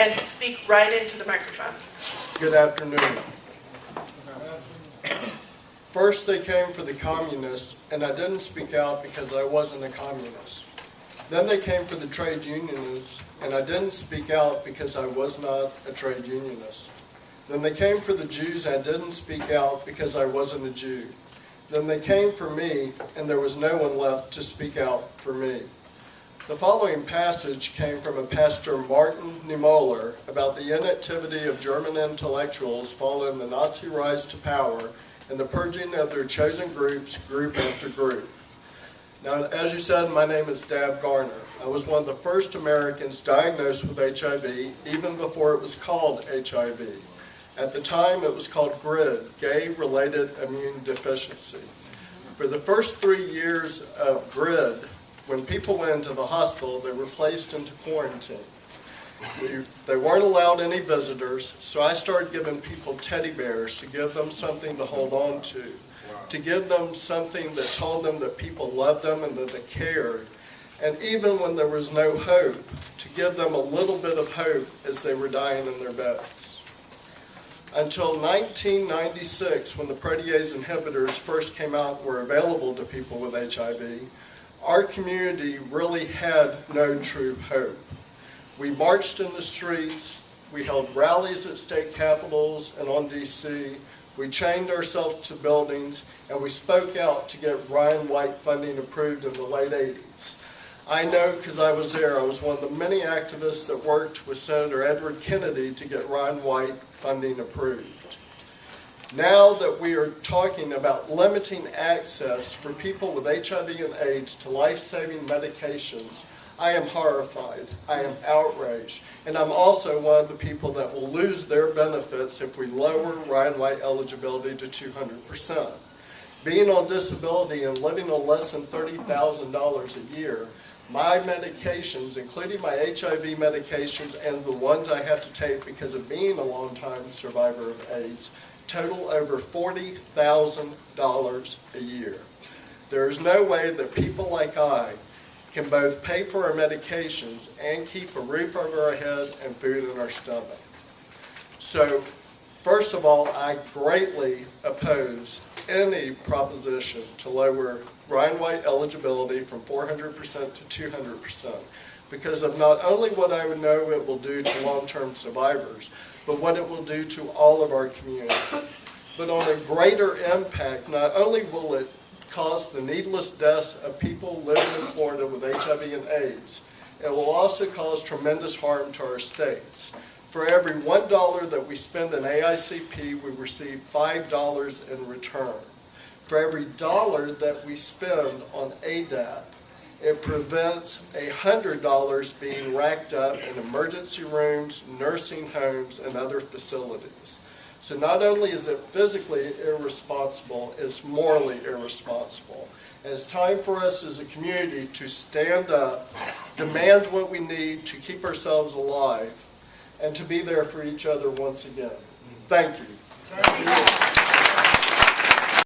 and speak right into the microphone. Good afternoon. First they came for the communists, and I didn't speak out because I wasn't a communist. Then they came for the trade unionists, and I didn't speak out because I was not a trade unionist. Then they came for the Jews, and I didn't speak out because I wasn't a Jew. Then they came for me, and there was no one left to speak out for me. The following passage came from a pastor, Martin Niemöller, about the inactivity of German intellectuals following the Nazi rise to power and the purging of their chosen groups, group after group. Now, as you said, my name is Dab Garner. I was one of the first Americans diagnosed with HIV, even before it was called HIV. At the time, it was called GRID, Gay-Related Immune Deficiency. For the first 3 years of GRID, when people went into the hospital, they were placed into quarantine. They weren't allowed any visitors, so I started giving people teddy bears to give them something to hold on to give them something that told them that people loved them and that they cared, and even when there was no hope, to give them a little bit of hope as they were dying in their beds. Until 1996, when the protease inhibitors first came out and were available to people with HIV, our community really had no true hope. We marched in the streets, we held rallies at state capitals and on DC, we chained ourselves to buildings, and we spoke out to get Ryan White funding approved in the late 80s. I know because I was there. I was one of the many activists that worked with Senator Edward Kennedy to get Ryan White funding approved. Now that we are talking about limiting access for people with HIV and AIDS to life-saving medications, I am horrified, I am outraged, and I'm also one of the people that will lose their benefits if we lower Ryan White eligibility to 200%. Being on disability and living on less than $30,000 a year, my medications, including my HIV medications and the ones I have to take because of being a long-time survivor of AIDS, total over $40,000 a year. There is no way that people like I can both pay for our medications and keep a roof over our head and food in our stomach. So, first of all, I greatly oppose any proposition to lower Ryan White eligibility from 400% to 200% because of not only what I would know it will do to long-term survivors, but what it will do to all of our community. But on a greater impact, not only will it cause the needless deaths of people living in Florida with HIV and AIDS, it will also cause tremendous harm to our states. For every $1 that we spend in AICP, we receive $5 in return. For every dollar that we spend on ADAP, it prevents $100 being racked up in emergency rooms, nursing homes, and other facilities. So not only is it physically irresponsible, it's morally irresponsible. And it's time for us as a community to stand up, demand what we need to keep ourselves alive, and to be there for each other once again. Thank you.